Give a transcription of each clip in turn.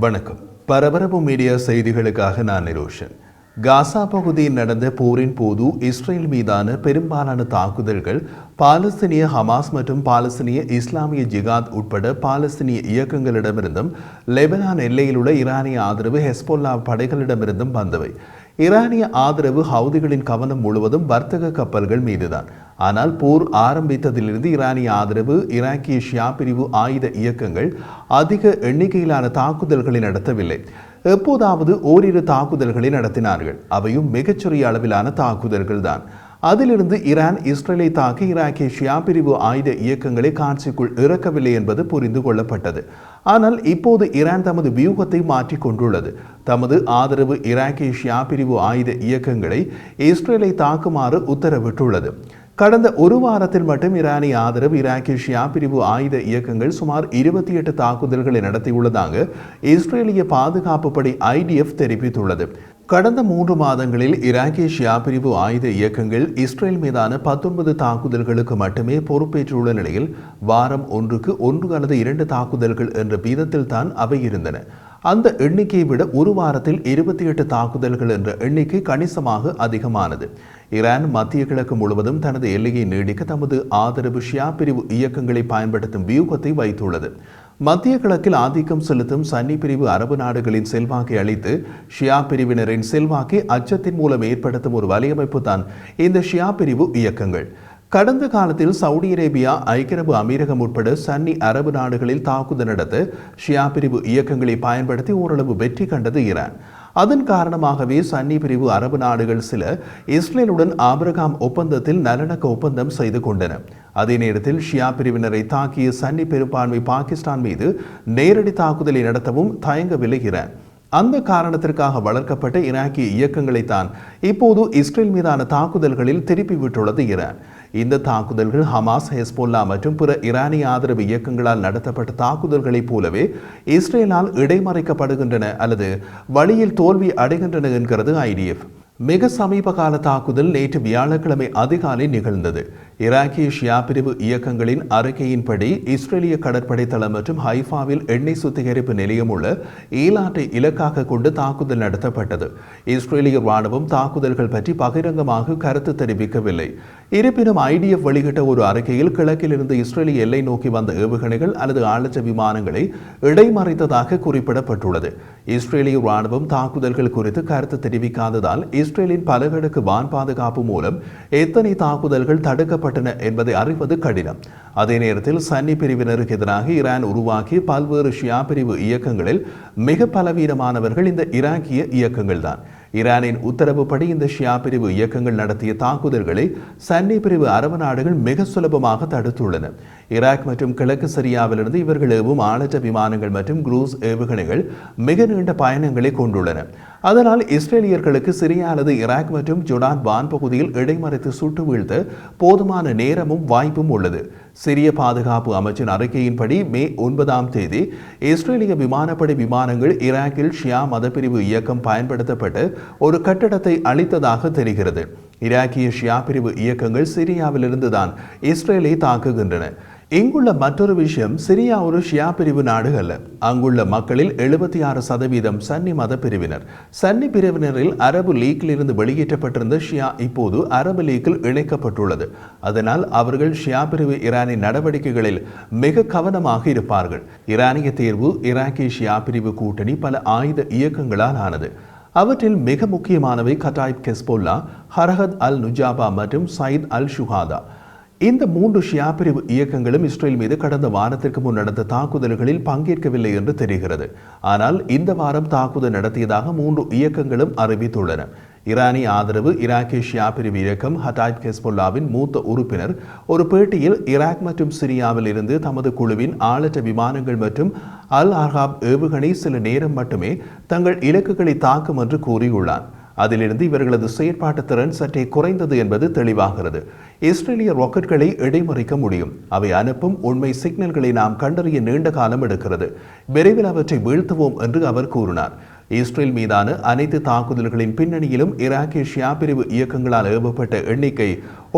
வணக்கம். பரபரப்பு மீடியா செய்திகளுக்காக நான் நிரோஷன். காசா பகுதியில் நடந்த போரின் போது இஸ்ரேல் மீதான பெரும்பாலான தாக்குதல்கள் பாலஸ்தீனிய ஹமாஸ் மற்றும் பாலஸ்தீனிய இஸ்லாமிய ஜிகாத் உட்பட பாலஸ்தீனிய இயக்கங்களிடமிருந்தும் லெபனான் எல்லையில் உள்ள ஈரானிய ஆதரவு ஹெஸ்போல்லா படைகளிடமிருந்தும் வந்தவை. ஈரானிய ஆதரவு ஹவுதிகளின் கவனம் முழுவதும் வர்த்தக கப்பல்கள் மீதுதான். ஆனால் போர் ஆரம்பித்ததிலிருந்து ஈரானிய ஆதரவு ஈராக்கிய ஷியா பிரிவு ஆயுத இயக்கங்கள் அதிக எண்ணிக்கையிலான தாக்குதல்களை நடத்தவில்லை. எப்போதாவது ஓரிரு தாக்குதல்களை நடத்தினார்கள். அவையும் மிகச்சிறிய அளவிலான தாக்குதல்கள் தான். அதிலிருந்து ஈரான் இஸ்ரேலை தாக்கி ஈராக்கிய ஷியா பிரிவு ஆயுத இயக்கங்களை காட்சிக்குள் இறக்கவில்லை என்பது புரிந்து கொள்ளப்பட்டது. ஆனால் இப்போது ஈரான் தமது வியூகத்தை மாற்றிக் கொண்டுள்ளது. தமது ஆதரவு ஈராக்கிய ஷியா பிரிவு ஆயுத இயக்கங்களை இஸ்ரேலை தாக்குமாறு உத்தரவிட்டுள்ளது. கடந்த ஒரு வாரத்தில் மட்டும் ஈரானிய ஆதரவு ஈராக்கிய ஷியா பிரிவு ஆயுத இயக்கங்கள் சுமார் 28 தாக்குதல்களை நடத்தியுள்ளதாக இஸ்ரேலிய பாதுகாப்பு படை IDF தெரிவித்துள்ளது. கடந்த 3 மாதங்களில் ஈராக்கிய ஷியா பிரிவு ஆயுத இயக்கங்கள் இஸ்ரேல் மீதான 19 தாக்குதல்களுக்கு மட்டுமே பொறுப்பேற்றுள்ள நிலையில் வாரம் ஒன்றுக்கு 1 அல்லது 2 தாக்குதல்கள் என்ற வீதத்தில் தான் அவை இருந்தன. அந்த எண்ணிக்கையை விட ஒரு வாரத்தில் 28 தாக்குதல்கள் என்ற எண்ணிக்கை கணிசமாக அதிகமானது. ஈரான் மத்திய கிழக்கு முழுவதும் தனது எல்லையை நீடிக்க தமது ஆதரவு ஷியா பிரிவு இயக்கங்களை பயன்படுத்தும் வியூகத்தை வைத்துள்ளது. மத்திய கிழக்கில் ஆதிக்கம் செலுத்தும் சன்னி பிரிவு அரபு நாடுகளின் செல்வாக்கை அளித்து ஷியா பிரிவினரின் செல்வாக்கை அச்சத்தின் மூலம் ஏற்படுத்தும் ஒரு வலையமைப்பு தான் இந்த ஷியா பிரிவு இயக்கங்கள். கடந்த காலத்தில் சவுதி அரேபியா, ஐக்கிய அரபு அமீரகம் உட்பட சன்னி அரபு நாடுகளில் தாக்குதல் நடத்த ஷியா பிரிவு இயக்கங்களை பயன்படுத்தி ஓரளவு வெற்றி கண்டது ஈரான். அதன் காரணமாகவே சன்னி பிரிவு அரபு நாடுகள் சில இஸ்ரேலுடன் ஆபிரகாம் ஒப்பந்தத்தில் நல்லிணக்க ஒப்பந்தம் செய்து கொண்டன. அதே நேரத்தில் ஷியா பிரிவினரை தாக்கிய சன்னி பெரும்பான்மை பாகிஸ்தான் மீது நேரடி தாக்குதலை நடத்தவும் தயங்கவில்லை ஈரான். அந்த காரணத்திற்காக வளர்க்கப்பட்ட ஈராக்கிய இயக்கங்களைத்தான் இப்போது இஸ்ரேல் மீதான தாக்குதல்களில் திருப்பி விட்டுள்ளது ஈரான். இந்த தாக்குதல்கள் ஹமாஸ், ஹெஸ்போல்லா மற்றும் பிற ஈரானிய ஆதரவு இயக்கங்களால் நடத்தப்பட்ட தாக்குதல்களைப் போலவே இஸ்ரேலால் இடைமறைக்கப்படுகின்றன அல்லது வழியில் தோல்வி அடைகின்றன என்கிறது IDF. மிக சமீப கால தாக்குதல் நேற்று வியாழக்கிழமை அதிகாலை நிகழ்ந்தது. ஈராக்கிய ஷியா பிரிவு இயக்கங்களின் அறிக்கையின்படி இஸ்ரேலிய கடற்படை தளம் மற்றும் ஹைஃபாவில் எண்ணெய் சுத்திகரிப்பு நிலையம் உள்ள ஈலாட்டை இலக்காக கொண்டு தாக்குதல் நடத்தப்பட்டது. இஸ்ரேலிய ராணுவம் தாக்குதல்கள் பற்றி பகிரங்கமாக கருத்து தெரிவிக்கவில்லை. இருப்பினும் IDF வெளியிட்ட ஒரு அறிக்கையில் கிழக்கிலிருந்து இஸ்ரேலிய எல்லை நோக்கி வந்த ஏவுகணைகள் அல்லது ஆளற்ற விமானங்களை இடைமறைத்ததாக குறிப்பிடப்பட்டுள்ளது. இஸ்ரேலிய ராணுவம் தாக்குதல்கள் குறித்து கருத்து தெரிவிக்காததால் இஸ்ரேலின் பலகடுக்கு வான் பாதுகாப்பு மூலம் எத்தனை தாக்குதல்கள் தடுக்கப்பட்டன என்பதை அறிவது கடினம். அதே நேரத்தில் சன்னி பிரிவினருக்கு எதிராக ஈரான் உருவாக்கிய பல்வேறு ஷியா பிரிவு இயக்கங்களில் மிக பலவீனமானவர்கள் இந்த ஈராக்கிய இயக்கங்கள் தான். ஈரானின் உத்தரவுப்படி இந்த ஷியா பிரிவு இயக்கங்கள் நடத்திய தாக்குதல்களை சன்னி பிரிவு அரபு நாடுகள் மிக சுலபமாக தடுத்துள்ளன. ஈராக் மற்றும் கிழக்கு சிரியாவிலிருந்து இவர்கள் ஏவும் ஆளற்ற விமானங்கள் மற்றும் குரூஸ் ஏவுகணைகள் மிக நீண்ட பயணங்களை கொண்டுள்ளன. அதனால் இஸ்ரேலியர்களுக்கு சிரியா அல்லது ஈராக் மற்றும் ஜோர்டான் வான் பகுதியில் இடைமறைத்து சுட்டு வீழ்த்த போதுமான நேரமும் வாய்ப்பும் உள்ளது. சிரிய பாதுகாப்பு அமைச்சின் அறிக்கையின்படி மே 9 இஸ்ரேலிய விமானப்படை விமானங்கள் ஈராக்கில் ஷியா மதப்பிரிவு இயக்கம் பயன்படுத்தப்பட்டு ஒரு கட்டடத்தை அளித்ததாக தெரிகிறது. ஈராக்கிய ஷியா பிரிவு இயக்கங்கள் சிரியாவிலிருந்து தான் இஸ்ரேலை தாக்குகின்றன. இங்குள்ள மற்றொரு விஷயம், சிரியா ஒரு ஷியா பிரிவு நாடு அல்ல. அங்குள்ள மக்களில் 76% சன்னி மத பிரிவினர். சன்னி பிரிவினரில் அரபு லீக்கில் இருந்து வெளியேற்றப்பட்டிருந்த ஷியா இப்போது அரபு லீக்கில் இணைக்கப்பட்டுள்ளது. அதனால் அவர்கள் ஷியா பிரிவு ஈரானின் நடவடிக்கைகளில் மிக கவனமாக இருப்பார்கள். ஈரானிய தேர்வு ஈராக்கிய ஷியா பிரிவு கூட்டணி பல ஆயுத இயக்கங்களால் ஆனது. அவற்றில் மிக முக்கியமானவை கட்டாயிப் ஹெஸ்போல்லா, ஹரஹத் அல் நுஜாபா மற்றும் சயித் அல் ஷுஹாதா. இந்த 3 ஷியா பிரிவு இயக்கங்களும் இஸ்ரேல் மீது கடந்த வாரத்திற்கு முன் நடந்த தாக்குதல்களில் பங்கேற்கவில்லை என்று தெரிகிறது. ஆனால் இந்த வாரம் தாக்குதல் நடத்தியதாக 3 இயக்கங்களும் அறிவித்துள்ளன. ஈரானிய ஆதரவு ஈராக்கிய ஷியா பிரிவு இயக்கம் ஹட்டாயிப் ஹெஸ்போல்லாவின் மூத்த உறுப்பினர் ஒரு பேட்டியில் ஈராக் மற்றும் சிரியாவில் இருந்து தமது குழுவின் ஆளற்ற விமானங்கள் மற்றும் அல் அர்ஹாப் ஏவுகணை சில நேரம் மட்டுமே தங்கள் இலக்குகளை தாக்கும் என்று கூறியுள்ளார். அதிலிருந்து இவர்களது செயற்பாட்டு திறன் சற்றே குறைந்தது என்பது தெளிவாகிறது. இஸ்ரேலிய ராக்கெட்களை இடைமறிக்க முடியும். அவை அனுப்பும் உண்மை சிக்னல்களை நாம் கண்டறிய நீண்ட காலம் எடுக்கிறது. விரைவில் அவற்றை வீழ்த்துவோம் என்று அவர் கூறினார். இஸ்ரேல் மீதான அனைத்து தாக்குதல்களின் பின்னணியிலும் ஈராக்கிய ஷியா பிரிவு இயக்கங்களால் ஏவப்பட்ட எண்ணிக்கை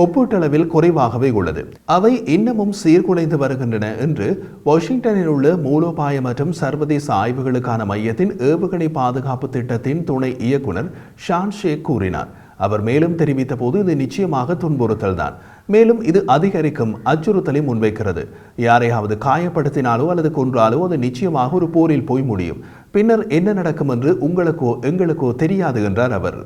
ஒப்பீட்டளவில் குறைவாகவே உள்ளது. அவை இன்னமும் சீர்குலைந்து வருகின்றன என்று வாஷிங்டனில் உள்ள மூலோபாய மற்றும் சர்வதேச ஆய்வுகளுக்கான மையத்தின் ஏவுகணை பாதுகாப்பு திட்டத்தின் துணை இயக்குனர் ஷான் ஷேக் கூறினார். அவர் மேலும் தெரிவித்த போது, இது நிச்சயமாக துன்புறுத்தல் தான், மேலும் இது அதிகரிக்கும் அச்சுறுத்தலை முன்வைக்கிறது. யாரையாவது காயப்படுத்தினாலோ அல்லது கொன்றாலோ அது நிச்சயமாக ஒரு போரில் போய் முடியும். பின்னர் என்ன நடக்கும் என்று உங்களுக்கோ எங்களுக்கோ தெரியாது என்றார் அவர்.